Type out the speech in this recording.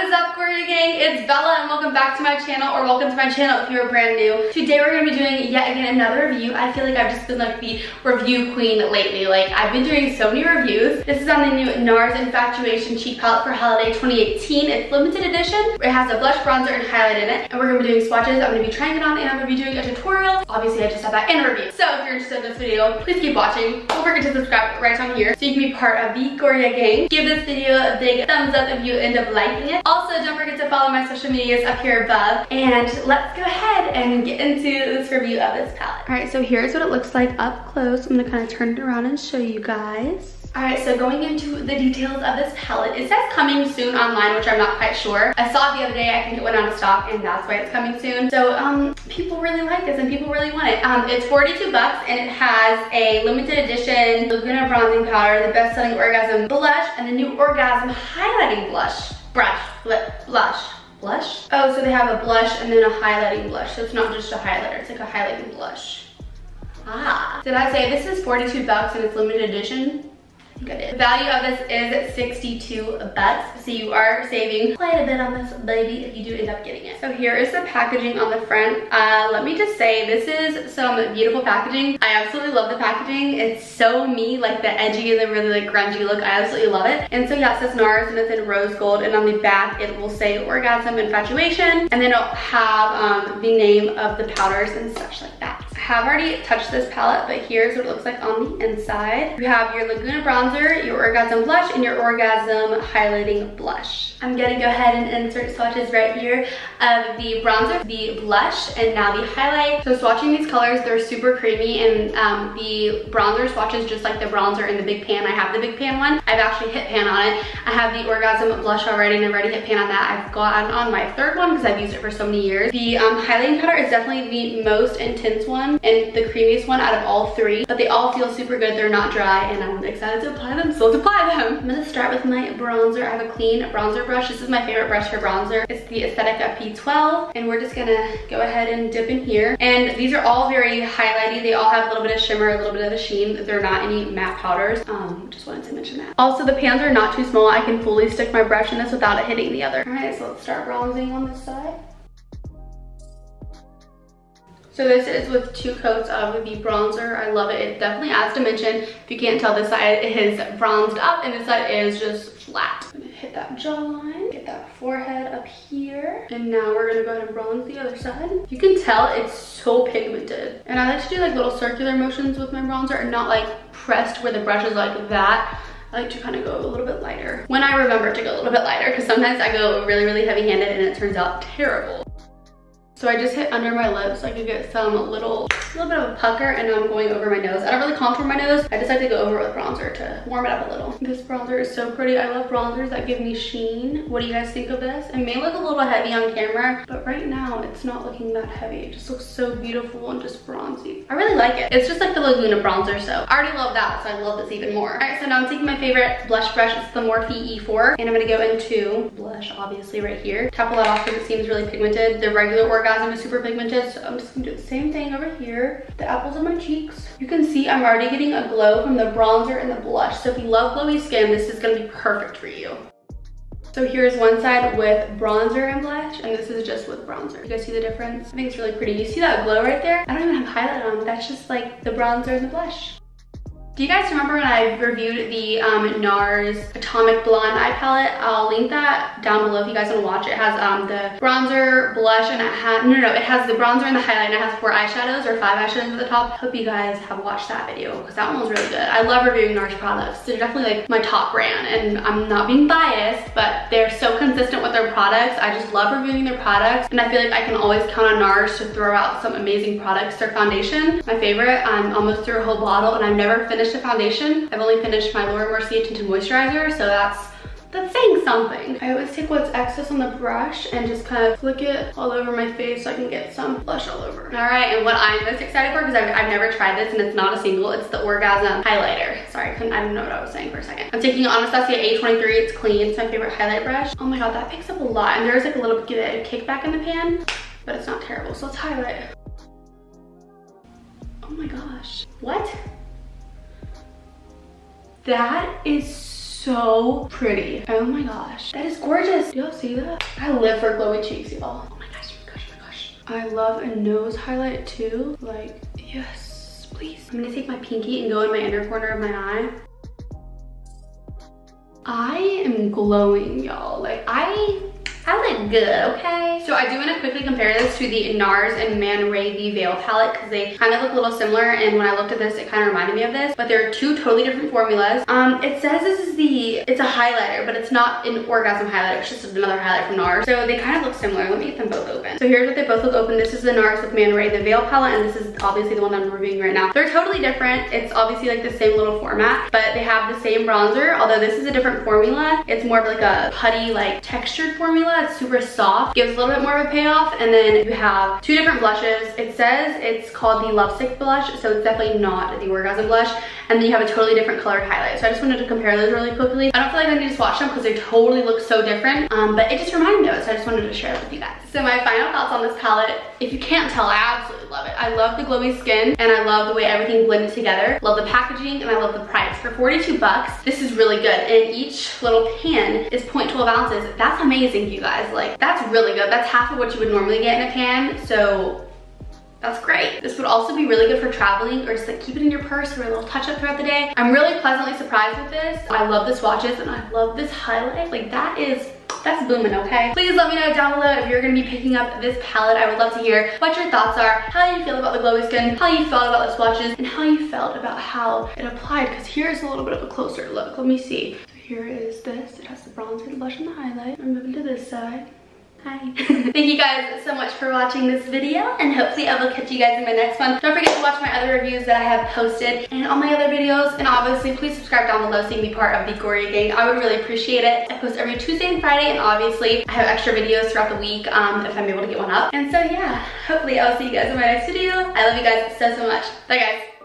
What is up, Gorya Gang? It's Bella and welcome back to my channel, or welcome to my channel if you're brand new. Today we're going to be doing yet again another review. I feel like I've just been like the review queen lately. Like, I've been doing so many reviews. This is on the new NARS Infatuation Cheek Palette for Holiday 2018. It's limited edition. It has a blush, bronzer, and highlight in it. And we're going to be doing swatches. I'm going to be trying it on and I'm going to be doing a tutorial. Obviously, I just have that and a review. So if you're interested in this video, please keep watching. Don't forget to subscribe right on here so you can be part of the Gorya Gang. Give this video a big thumbs up if you end up liking it. Also, don't forget to follow my social medias up here above. And let's go ahead and get into this review of this palette. All right, so here's what it looks like up close. I'm gonna kind of turn it around and show you guys. All right, so going into the details of this palette, it says coming soon online, which I'm not quite sure. I saw it the other day, I think it went out of stock, and that's why it's coming soon. So people really like this and people really want it. It's 42 bucks and it has a limited edition Laguna bronzing powder, the best-selling Orgasm blush, and the new Orgasm highlighting blush. Blush? Oh, so they have a blush and then a highlighting blush. So it's not just a highlighter, it's like a highlighting blush. Ah. Did I say this is 42 bucks and it's limited edition? I think I did. The value of this is 62 bucks. So you are saving quite a bit on this baby if you do end up getting it. So here is the packaging on the front. Let me just say, this is some beautiful packaging. I absolutely love the packaging. It's so me, like the edgy and the really like grungy look. I absolutely love it. And so yeah, it says NARS and it's in rose gold, and on the back it will say Orgasm Infatuation, and then it'll have the name of the powders and such like that. I have already touched this palette, but here's what it looks like on the inside. You have your Laguna bronzer, your Orgasm blush, and your Orgasm highlighting blush. I'm gonna go ahead and insert swatches right here of the bronzer, the blush, and now the highlight. So swatching these colors, they're super creamy, and the bronzer swatches just like the bronzer in the big pan. I have the big pan one. I've actually hit pan on it. I have the Orgasm blush already, and I've already hit pan on that. I've gotten on my third one because I've used it for so many years. The highlighting powder is definitely the most intense one and the creamiest one out of all three, but they all feel super good. They're not dry, and I'm excited to apply them, so let's apply them. I'm gonna start with my bronzer. I have a clean bronzer brush. This is my favorite brush for bronzer. It's the Aesthetica P12, and we're just gonna go ahead and dip in here. And these are all very highlighty. They all have a little bit of shimmer, a little bit of a sheen. They're not any matte powders. Just wanted to mention that. Also, the pans are not too small. I can fully stick my brush in this without it hitting the other. All right, so let's start bronzing on this side. So this is with 2 coats of the bronzer. I love it. It definitely adds dimension. If you can't tell, this side is bronzed up and this side is just flat. I'm gonna hit that jawline, get that forehead up here. And now we're gonna go ahead and bronze the other side. You can tell it's so pigmented. And I like to do like little circular motions with my bronzer and not like pressed where the brush is like that. I like to kind of go a little bit lighter. When I remember to go a little bit lighter, because sometimes I go really, really heavy-handed and it turns out terrible. So I just hit under my lips so I could get some little bit of a pucker, and now I'm going over my nose. I don't really contour my nose. I just like to go over it with bronzer to warm it up a little. This bronzer is so pretty. I love bronzers that give me sheen. What do you guys think of this? It may look a little heavy on camera, but right now it's not looking that heavy. It just looks so beautiful and just bronzy. I really like it. It's just like the Laguna bronzer, so I already love that, so I love this even more. All right, so now I'm taking my favorite blush brush. It's the Morphe E4, and I'm gonna go into blush, obviously, right here. Tap that off because it seems really pigmented. The regular Orgasm is super pigmented, so I'm just gonna do the same thing over here. The apples of my cheeks. You can see I'm already getting a glow from the bronzer and the blush, so if you love glowy skin, this is gonna be perfect for you. So here's one side with bronzer and blush, and this is just with bronzer. You guys see the difference? I think it's really pretty. You see that glow right there? I don't even have highlight on. That's just like the bronzer and the blush. Do you guys remember when I reviewed the NARS Atomic Blonde Eye Palette? I'll link that down below if you guys want to watch it. It has the bronzer, blush, and it has, it has the bronzer and the highlight, and it has 4 eyeshadows or 5 eyeshadows at the top. Hope you guys have watched that video because that one was really good. I love reviewing NARS products. They're definitely like my top brand, and I'm not being biased, but they're so consistent with their products. I just love reviewing their products, and I feel like I can always count on NARS to throw out some amazing products. Their foundation, my favorite. I'm almost through a whole bottle, and I've never finished a foundation. I've only finished my Laura Mercier Tinted Moisturizer, so that's saying something. I always take what's excess on the brush and just kind of flick it all over my face so I can get some blush all over. All right, and what I'm most excited for, because I've never tried this and it's not a single, it's the Orgasm highlighter. Sorry, I didn't know what I was saying for a second. I'm taking Anastasia A23, it's clean, it's my favorite highlight brush. Oh my god, that picks up a lot, and there's like a little bit of kickback in the pan, but it's not terrible, so let's highlight. Oh my gosh, what? That is so pretty. Oh my gosh, that is gorgeous. Do y'all see that? I live for glowy cheeks, y'all. Oh my gosh, oh my gosh, oh my gosh. I love a nose highlight too. Like, yes, please. I'm gonna take my pinky and go in my inner corner of my eye. I am glowing, y'all. Like, I look good, okay? So I do want to quickly compare this to the NARS and Man Ray the Veil palette because they kind of look a little similar, and when I looked at this, it kind of reminded me of this, but they're two totally different formulas. It says this is it's a highlighter, but it's not an orgasm highlighter, it's just another highlight from NARS. So they kind of look similar. Let me get them both open. So here's what they both look open. This is the NARS with Man Ray the Veil palette, and this is obviously the one I'm reviewing right now. They're totally different. It's obviously like the same little format, but they have the same bronzer, although this is a different formula. It's more of like a putty, like textured formula. It's super soft, gives a little bit more of a payoff, and then you have two different blushes. It says it's called the Lovesick blush, so it's definitely not the Orgasm blush, and then you have a totally different colored highlight. So I just wanted to compare those really quickly. I don't feel like I need to swatch them because they totally look so different, but it just reminded me of it, so I just wanted to share it with you guys. So my final thoughts on this palette, if you can't tell, I absolutely love it. I love the glowy skin, and I love the way everything blended together. Love the packaging, and I love the price. For 42 bucks, this is really good, and each little pan is 0.12 ounces. That's amazing, you guys. Like, that's really good. That's half of what you would normally get in a pan, so that's great. This would also be really good for traveling, or just like keep it in your purse for a little touch up throughout the day. I'm really pleasantly surprised with this. I love the swatches, and I love this highlight. Like, that's booming, okay? Please let me know down below if you're gonna be picking up this palette. I would love to hear what your thoughts are, how you feel about the glowy skin, how you felt about the swatches, and how you felt about how it applied, because here's a little bit of a closer look. Let me see. So here is this. It has the bronzer, the blush, and the highlight. I'm moving to this side. Hi. Thank you guys so much for watching this video, and hopefully I will catch you guys in my next one. Don't forget to watch my other reviews that I have posted and all my other videos, and obviously please subscribe down below so you can be part of the Goria gang. I would really appreciate it. I post every Tuesday and Friday, and obviously I have extra videos throughout the week if I'm able to get one up. And so yeah, hopefully I'll see you guys in my next video. I love you guys so much. Bye guys.